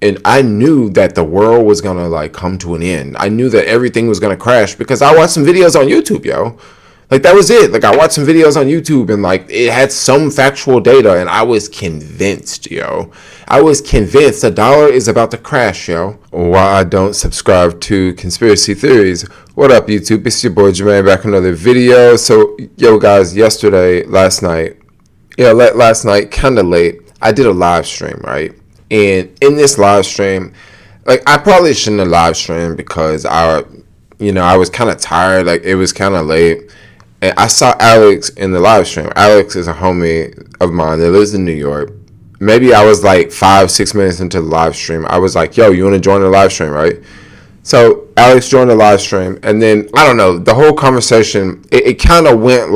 And I knew that the world was gonna like come to an end. I knew that everything was gonna crash because I watched some videos on YouTube, yo. Like that was it. Like I watched some videos on YouTube and like it had some factual data and I was convinced, yo. I was convinced the dollar is about to crash, yo. Why I don't subscribe to conspiracy theories. What up, YouTube? It's your boy Jermaine back with another video. So, yo guys, last night, kinda late, I did a live stream, right? And in this live stream, like I probably shouldn't have live streamed because I was kind of tired. Like it was kind of late. And I saw Alex in the live stream. Alex is a homie of mine that lives in New York. Maybe I was like 5-6 minutes into the live stream. I was like, yo, you want to join the live stream, right? So Alex joined the live stream. And then, I don't know, the whole conversation, it kind of went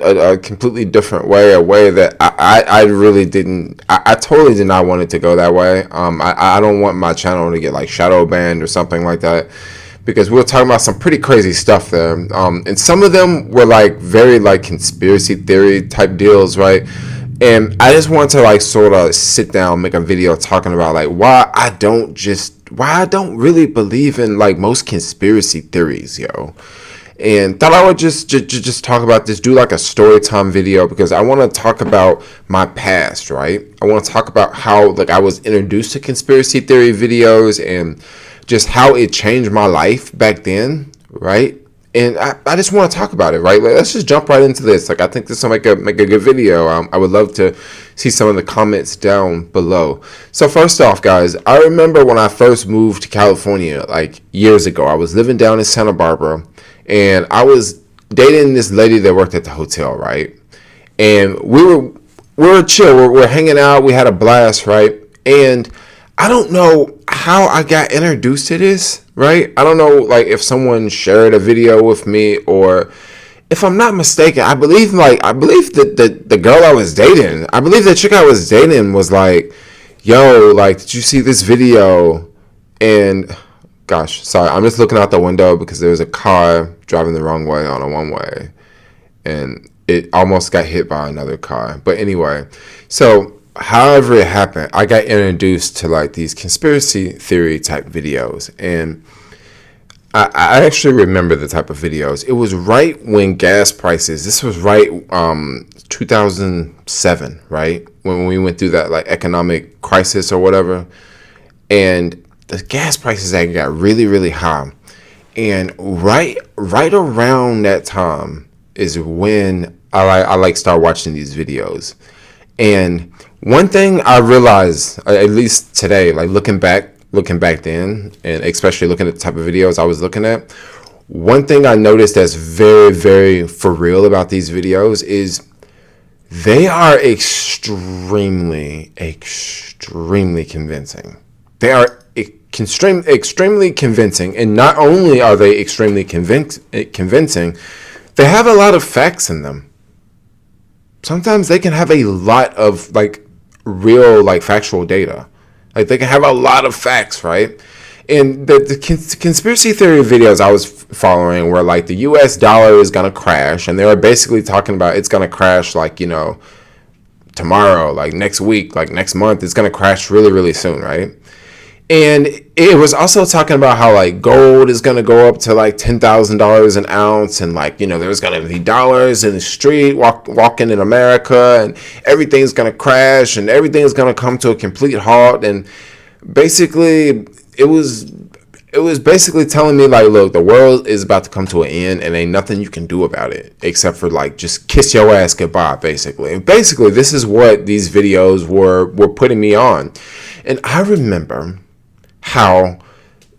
a completely different way, a way that I really didn't, I totally did not want it to go that way. I don't want my channel to get like shadow banned or something like that, because we were talking about some pretty crazy stuff there. And some of them were like very like conspiracy theory type deals, right? And I just want to like sort of sit down, make a video talking about like why I don't really believe in like most conspiracy theories, yo. And thought I would just talk about this, do like a story time video, because I want to talk about my past, right? I want to talk about how like I was introduced to conspiracy theory videos and just how it changed my life back then, right? And I just want to talk about it, right? Like, let's just jump right into this. Like, I think this will make a good video. I would love to see some of the comments down below. So first off, guys, I remember when I first moved to California, like years ago. I was living down in Santa Barbara, and I was dating this lady that worked at the hotel, right? And we were chill. We're hanging out. We had a blast, right? And I don't know how I got introduced to this, right? I don't know, like, if someone shared a video with me, or if I'm not mistaken, I believe that the girl I was dating, I believe the chick I was dating was like, yo, like, did you see this video? And gosh, sorry, I'm just looking out the window because there was a car driving the wrong way on a one-way, and it almost got hit by another car. But anyway, so however it happened, I got introduced to like these conspiracy theory type videos, and I actually remember the type of videos. It was right when gas prices, this was right 2007, right? When we went through that like economic crisis or whatever. And the gas prices had got really, really high. And right around that time is when I start watching these videos. And one thing I realized, at least today, like looking back then, and especially looking at the type of videos I was looking at, one thing I noticed that's very, very for real about these videos is they are extremely, extremely convincing. They are extremely convincing, and not only are they extremely convincing, they have a lot of facts in them. Sometimes they can have a lot of like real like factual data. Like they can have a lot of facts, right? And the conspiracy theory videos I was following were like the US dollar is going to crash, and they were basically talking about it's going to crash like, you know, tomorrow, like next week, like next month. It's going to crash really, really soon, right? And it was also talking about how like gold is going to go up to like $10,000 an ounce, and like, you know, there's going to be dollars in the street walking in America, and everything's going to crash and everything's going to come to a complete halt. And basically it was basically telling me like, look, the world is about to come to an end and ain't nothing you can do about it except for like just kiss your ass goodbye, basically. And basically this is what these videos were putting me on. And I remember how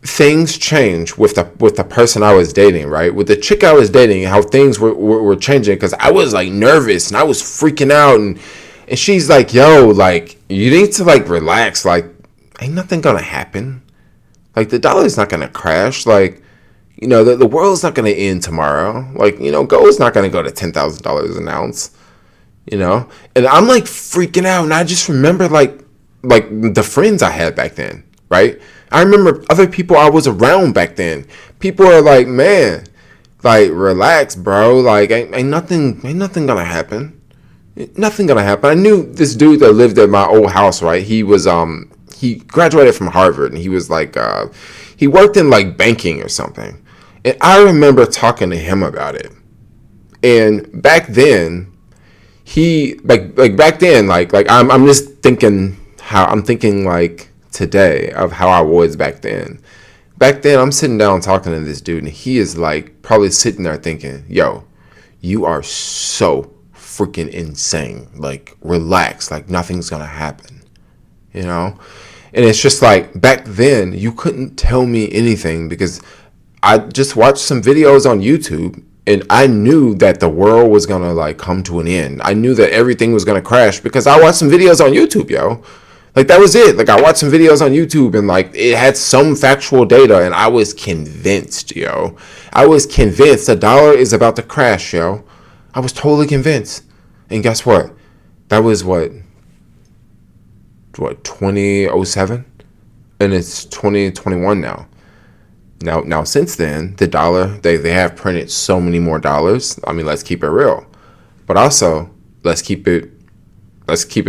things changed with the person I was dating, right? With the chick I was dating, how things were changing, because I was like nervous and I was freaking out, and she's like, yo, like, you need to like relax, like ain't nothing gonna happen, like the dollar's not gonna crash, like, you know, the world's not gonna end tomorrow, like, you know, gold's not gonna go to $10,000 an ounce, you know. And I'm like freaking out, and I just remember like the friends I had back then, right? I remember other people I was around back then. People are like, man, like, relax, bro. Like, ain't nothing gonna happen. Nothing gonna happen. I knew this dude that lived at my old house, right? He was he graduated from Harvard, and he was like, he worked in like banking or something. And I remember talking to him about it. And back then, he like back then, like I'm just thinking how I'm thinking like today of how I was back then. Back then, I'm sitting down talking to this dude, and he is like probably sitting there thinking, yo, you are so freaking insane. Like, relax. Like, nothing's going to happen, you know? And it's just like, back then, you couldn't tell me anything because I just watched some videos on YouTube, and I knew that the world was going to, like, come to an end. I knew that everything was going to crash because I watched some videos on YouTube, yo. Like, that was it. Like, I watched some videos on YouTube, and, like, it had some factual data, and I was convinced, yo. I was convinced the dollar is about to crash, yo. I was totally convinced. And guess what? That was what 2007? And it's 2021 now. Now, since then, the dollar, they have printed so many more dollars. I mean, let's keep it real. But also, let's keep it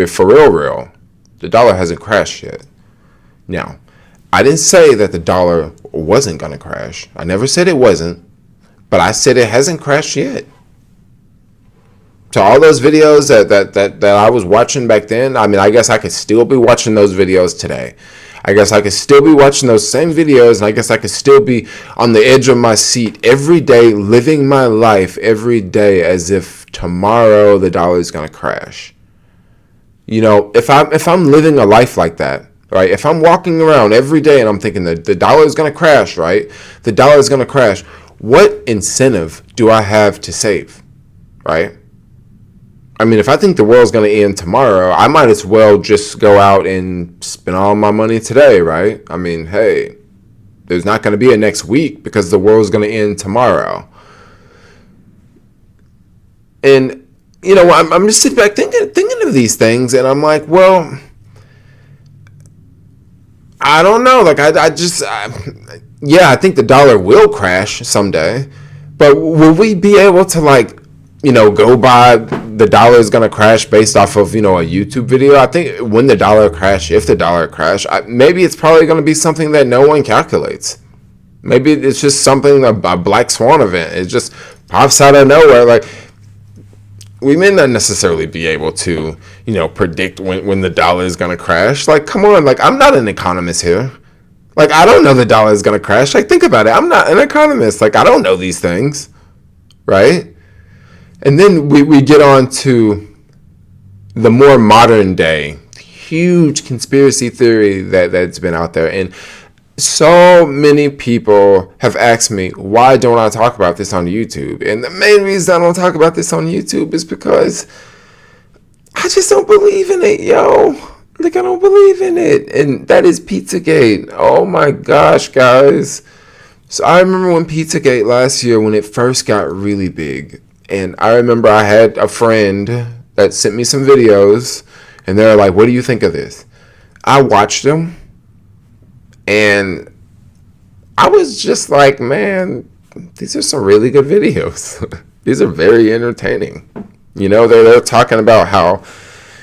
for real. The dollar hasn't crashed yet. Now, I didn't say that the dollar wasn't going to crash. I never said it wasn't, but I said it hasn't crashed yet. So all those videos that I was watching back then, I mean, I guess I could still be watching those videos today. I guess I could still be watching those same videos, and I guess I could still be on the edge of my seat every day, living my life every day as if tomorrow the dollar is going to crash. You know, if I'm living a life like that, right? If I'm walking around every day and I'm thinking that the dollar is going to crash, right? The dollar is going to crash. What incentive do I have to save, right? I mean, if I think the world's going to end tomorrow, I might as well just go out and spend all my money today, right? I mean, hey, there's not going to be a next week because the world's going to end tomorrow. And you know, I'm just sitting back thinking of these things, and I'm like, well, I don't know. Like, I think the dollar will crash someday, but will we be able to, like, you know, go by the dollar is going to crash based off of, you know, a YouTube video? I think when the dollar crash, if the dollar crash, maybe it's probably going to be something that no one calculates. Maybe it's just something, a black swan event. It just pops out of nowhere, like. We may not necessarily be able to, you know, predict when the dollar is going to crash. Like, come on. Like, I'm not an economist here. Like, I don't know the dollar is going to crash. Like, think about it. I'm not an economist. Like, I don't know these things. Right? And then we get on to the more modern day, huge conspiracy theory that's been out there. And so many people have asked me, why don't I talk about this on YouTube? And the main reason I don't talk about this on YouTube is because I just don't believe in it, yo. Like, I don't believe in it. And that is Pizzagate. Oh my gosh, guys. So I remember when Pizzagate last year, when it first got really big. And I remember I had a friend that sent me some videos, and they're like, what do you think of this? I watched them. And I was just like, man, these are some really good videos. These are very entertaining. You know, they're talking about how,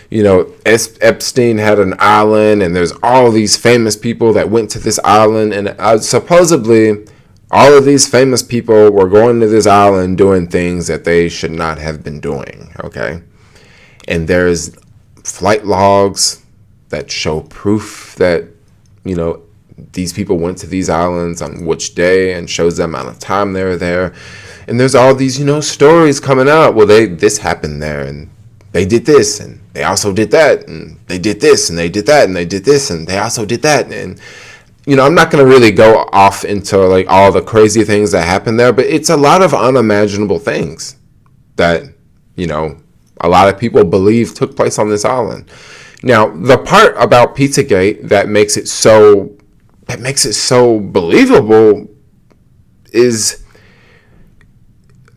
you know, Epstein had an island, and there's all these famous people that went to this island. And supposedly, all of these famous people were going to this island doing things that they should not have been doing, okay? And there's flight logs that show proof that, you know, these people went to these islands on which day, and shows the amount of time they were there. And there's all these, you know, stories coming out. Well, this happened there, and they did this, and they also did that, and they did this, and they did that, and they did this, and they also did that. And, you know, I'm not going to really go off into, like, all the crazy things that happened there, but it's a lot of unimaginable things that, you know, a lot of people believe took place on this island. Now, the part about Pizzagate that makes it so believable is,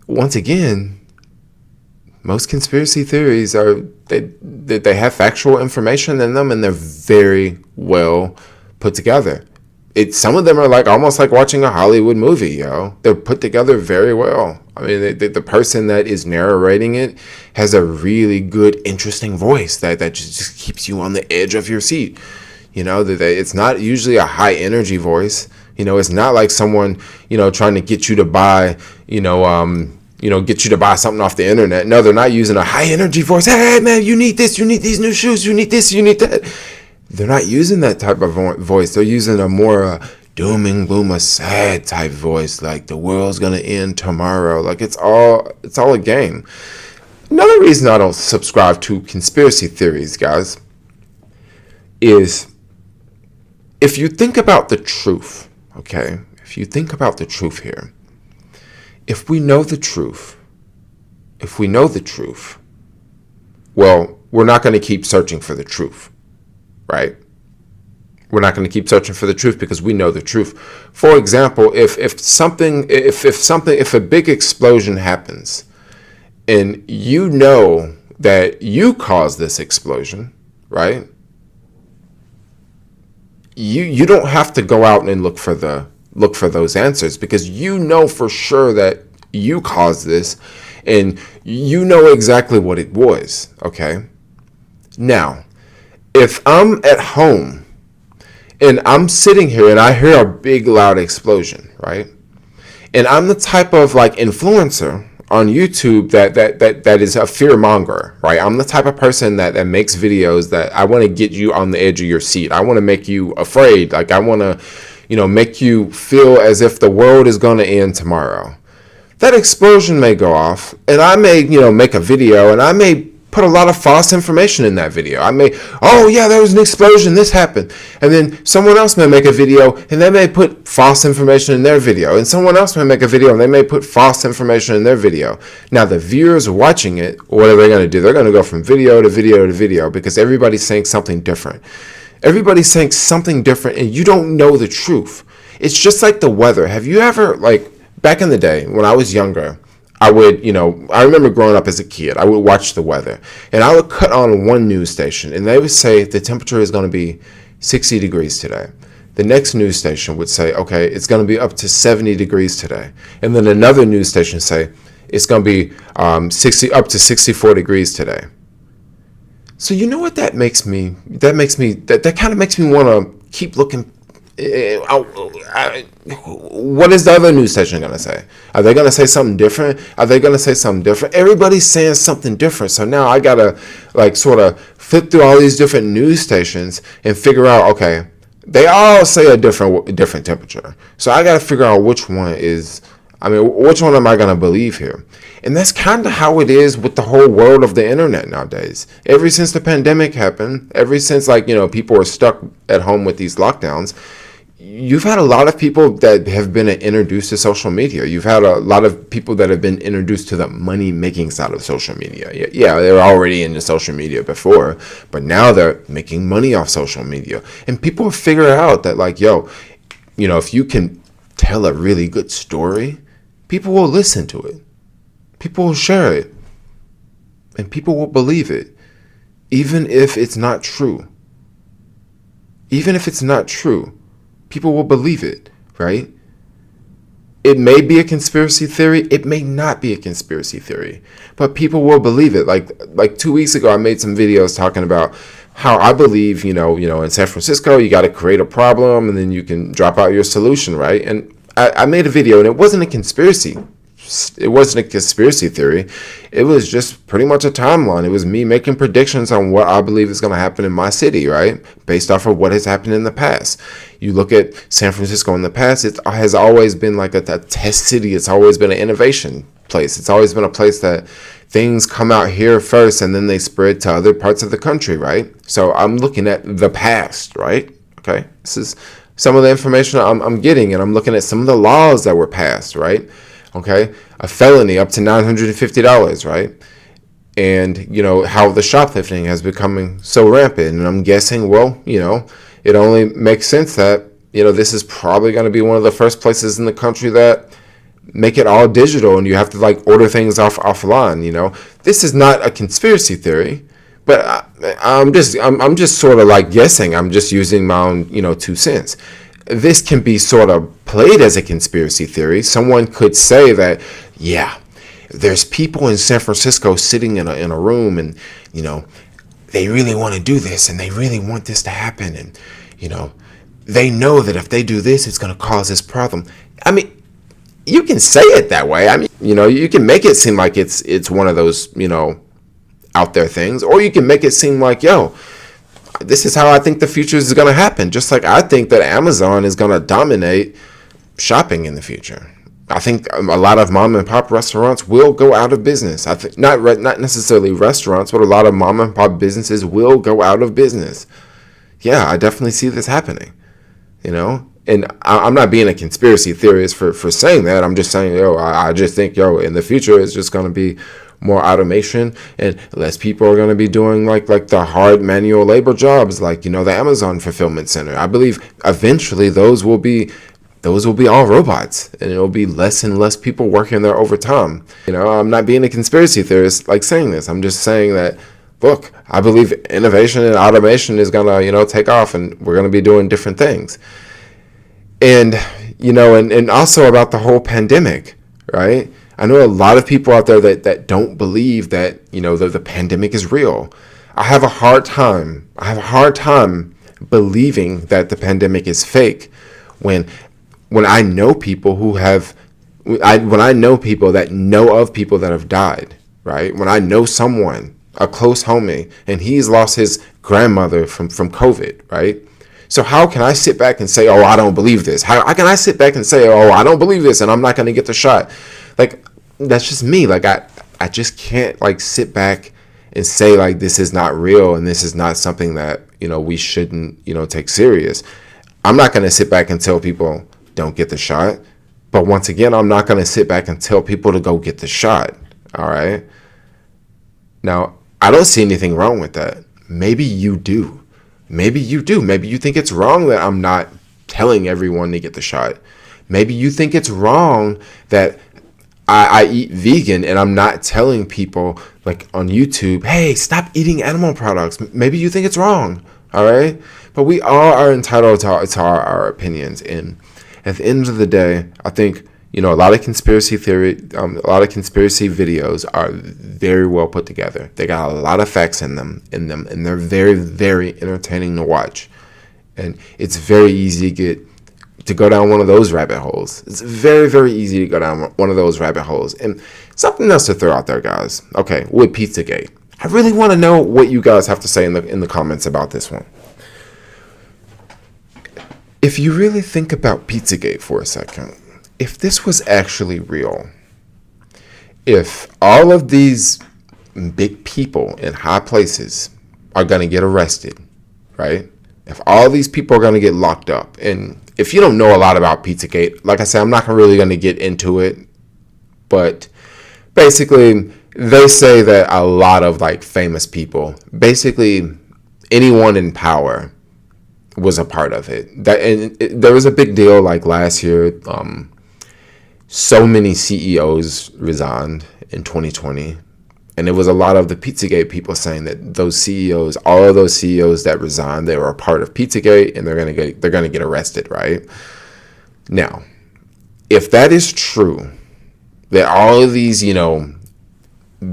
once again, most conspiracy theories they have factual information in them, and they're very well put together. Some of them are like almost like watching a Hollywood movie, yo. They're put together very well. I mean, the person that is narrating it has a really good, interesting voice that just keeps you on the edge of your seat. It's not usually a high energy voice. It's not like someone, trying to get you to buy, get you to buy something off the internet. No, they're not using a high energy voice. Hey, man, you need this, you need these new shoes, you need this, you need that. They're not using that type of voice. They're using a more doom and gloom, a sad type voice, like the world's gonna end tomorrow. Like it's all a game. Another reason I don't subscribe to conspiracy theories, guys, is if you think about the truth, okay? If you think about the truth here, if we know the truth, well, we're not going to keep searching for the truth, right? We're not going to keep searching for the truth because we know the truth. For example, if a big explosion happens and you know that you caused this explosion, right? You don't have to go out and look for those answers because you know for sure that you caused this and you know exactly what it was, okay? Now, if I'm at home and I'm sitting here and I hear a big loud explosion, right? And I'm the type of influencer on YouTube that is a fear monger, right? I'm the type of person that makes videos that I want to get you on the edge of your seat. I want to make you afraid. I want to, make you feel as if the world is going to end tomorrow. That explosion may go off and I may, make a video and I may put a lot of false information in that video. I may, oh yeah, there was an explosion, this happened. And then someone else may make a video and they may put false information in their video. And someone else may make a video and they may put false information in their video. Now the viewers watching it, what are they going to do? They're going to go from video to video to video because everybody's saying something different. Everybody's saying something different and you don't know the truth. It's just like the weather. Have you ever, back in the day when I was younger, I would, I remember growing up as a kid, I would watch the weather and I would cut on one news station and they would say the temperature is going to be 60 degrees today. The next news station would say, okay, it's going to be up to 70 degrees today. And then another news station say it's going to be up to 64 degrees today. So you know what that makes me? That kind of makes me want to keep looking. What is the other news station going to say? Are they going to say something different? Everybody's saying something different. So now I got to sort of flip through all these different news stations and figure out, okay, they all say a different temperature. So I got to figure out which one am I going to believe here? And that's kind of how it is with the whole world of the internet nowadays. Ever since the pandemic happened, ever since people are stuck at home with these lockdowns, you've had a lot of people that have been introduced to social media. You've had a lot of people that have been introduced to the money-making side of social media. Yeah, they were already into social media before, but now they're making money off social media. And people figure out that, if you can tell a really good story, people will listen to it. People will share it. And people will believe it, even if it's not true. Even if it's not true. People will believe it, right? It may be a conspiracy theory. It may not be a conspiracy theory, but people will believe it. Like 2 weeks ago, I made some videos talking about how I believe, in San Francisco, you got to create a problem and then you can drop out your solution, right? And I made a video and it wasn't a conspiracy. It wasn't a conspiracy theory. It was just pretty much a timeline. It was me making predictions on what I believe is going to happen in my city, right? Based off of what has happened in the past. You look at San Francisco in the past, it has always been like a test city. It's always been an innovation place. It's always been a place that things come out here first and then they spread to other parts of the country, right? So I'm looking at the past, right? Okay. This is some of the information I'm getting, and I'm looking at some of the laws that were passed, right? Okay, a felony up to $950, right? And, how the shoplifting has becoming so rampant. And I'm guessing, it only makes sense that, this is probably going to be one of the first places in the country that make it all digital and you have to order things offline, This is not a conspiracy theory, but I'm just sort of guessing. I'm just using my own, 2 cents. This can be sort of played as a conspiracy theory. Someone could say that, yeah, there's people in San Francisco sitting in a room and, they really want to do this and they really want this to happen. And, you know, they know that if they do this, it's going to cause this problem. I mean, you can say it that way. I mean, you can make it seem like it's one of those, out there things, or you can make it seem like, yo, this is how I think the future is going to happen. Just like I think that Amazon is going to dominate shopping in the future. I think a lot of mom and pop restaurants will go out of business. I think not necessarily restaurants, but a lot of mom and pop businesses will go out of business. Yeah, I definitely see this happening. And I'm not being a conspiracy theorist for saying that. I'm just saying, I just think, in the future it's just going to be more automation and less people are going to be doing like the hard manual labor jobs, like, the Amazon fulfillment center. I believe eventually those will be all robots, and it'll be less and less people working there over time. I'm not being a conspiracy theorist like saying this. I'm just saying that, look, I believe innovation and automation is going to, take off, and we're going to be doing different things. And, and also about the whole pandemic, right? I know a lot of people out there that don't believe that, the pandemic is real. I have a hard time believing that the pandemic is fake when I know people when I know people that know of people that have died, right? When I know someone, a close homie, and he's lost his grandmother from COVID, right? So how can I sit back and say, I don't believe this? How can I sit back and say, I don't believe this and I'm not going to get the shot? Like, that's just me. Like, I just can't, like, sit back and say, like, this is not real and this is not something that, we shouldn't, take serious. I'm not going to sit back and tell people don't get the shot. But once again, I'm not going to sit back and tell people to go get the shot. All right? Now, I don't see anything wrong with that. Maybe you do. Maybe you do. Maybe you think it's wrong that I'm not telling everyone to get the shot. Maybe you think it's wrong that I eat vegan and I'm not telling people, like, on YouTube, hey, stop eating animal products. Maybe you think it's wrong. All right? But we all are entitled to our opinions. And at the end of the day, I think, a lot of conspiracy videos are very well put together. They got a lot of facts in them, and they're very, very entertaining to watch. And it's very easy to go down one of those rabbit holes. It's very, very easy to go down one of those rabbit holes. And something else to throw out there, guys. Okay, with Pizzagate. I really want to know what you guys have to say in the comments about this one. If you really think about Pizzagate for a second, if this was actually real, if all of these big people in high places are going to get arrested, right? If all these people are going to get locked up, and if you don't know a lot about Pizzagate, like I said, I'm not really going to get into it, but basically they say that a lot of, like, famous people, basically anyone in power, was a part of it. There was a big deal, like, last year. So many CEOs resigned in 2020, and it was a lot of the Pizzagate people saying that all of those CEOs that resigned, they were a part of Pizzagate, and they're gonna get arrested, right? Now, if that is true, that all of these,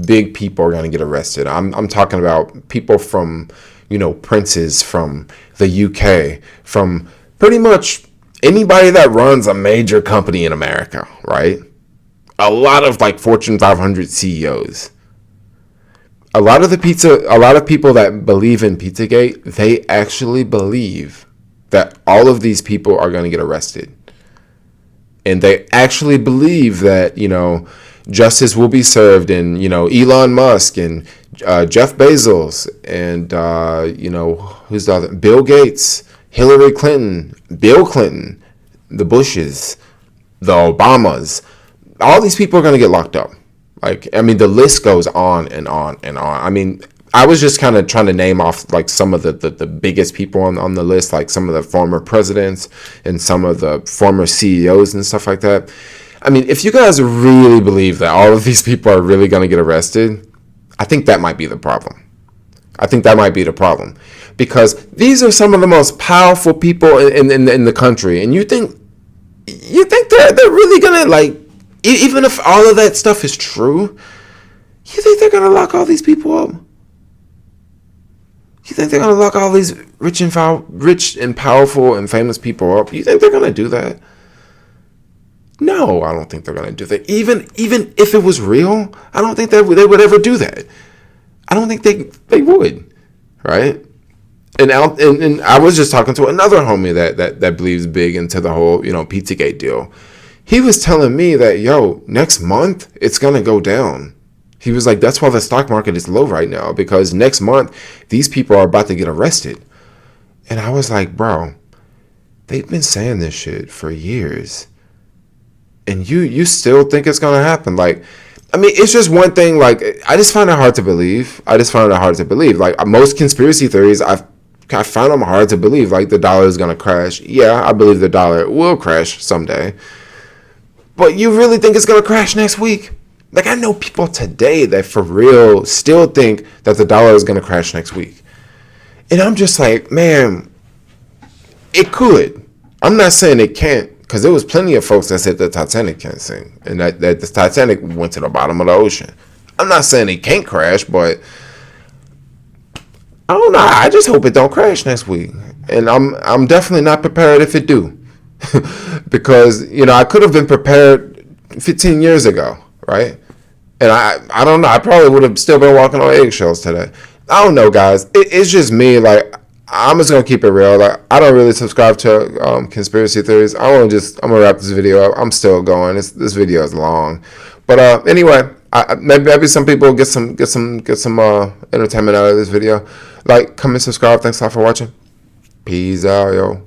big people are gonna get arrested. I'm talking about people from, princes from the UK, from pretty much anybody that runs a major company in America, right? A lot of, like, Fortune 500 CEOs. A lot of people that believe in Pizzagate, they actually believe that all of these people are going to get arrested. And they actually believe that, justice will be served, and, Elon Musk and Jeff Bezos and, who's the other? Bill Gates, Hillary Clinton, Bill Clinton, the Bushes, the Obamas, all these people are going to get locked up. Like, I mean, the list goes on and on and on. I mean, I was just kind of trying to name off, like, some of the biggest people on the list, like some of the former presidents and some of the former CEOs and stuff like that. I mean, if you guys really believe that all of these people are really going to get arrested, I think that might be the problem. Because these are some of the most powerful people in the country, and you think they're really gonna, like, even if all of that stuff is true, you think they're gonna lock all these people up? You think they're gonna lock all these rich and powerful and famous people up? You think they're gonna do that? No, I don't think they're gonna do that. Even if it was real, I don't think they would ever do that. I don't think they would, right? And I was just talking to another homie that believes big into the whole Pizzagate deal. He was telling me that next month it's gonna go down. He was like, that's why the stock market is low right now, because next month these people are about to get arrested. And I was like, bro, they've been saying this shit for years, and you still think it's gonna happen? Like, I mean, it's just one thing. Like, I just find it hard to believe. Like, most conspiracy theories, I find them hard to believe. Like, the dollar is gonna crash. Yeah, I believe the dollar will crash someday. But you really think it's gonna crash next week? Like, I know people today that for real still think that the dollar is gonna crash next week. And I'm just like, man, it could. I'm not saying it can't, because there was plenty of folks that said the Titanic can't sink, and that the Titanic went to the bottom of the ocean. I'm not saying it can't crash, but I don't know. I just hope it don't crash next week. And I'm definitely not prepared if it do. Because, I could have been prepared 15 years ago, right? And I don't know. I probably would have still been walking on eggshells today. I don't know, guys. It's just me. Like, I'm just gonna keep it real. Like, I don't really subscribe to conspiracy theories. I'm gonna wrap this video up. I'm still going. This video is long, but anyway, maybe some people get some entertainment out of this video. Like, comment, subscribe. Thanks a lot for watching. Peace out, yo.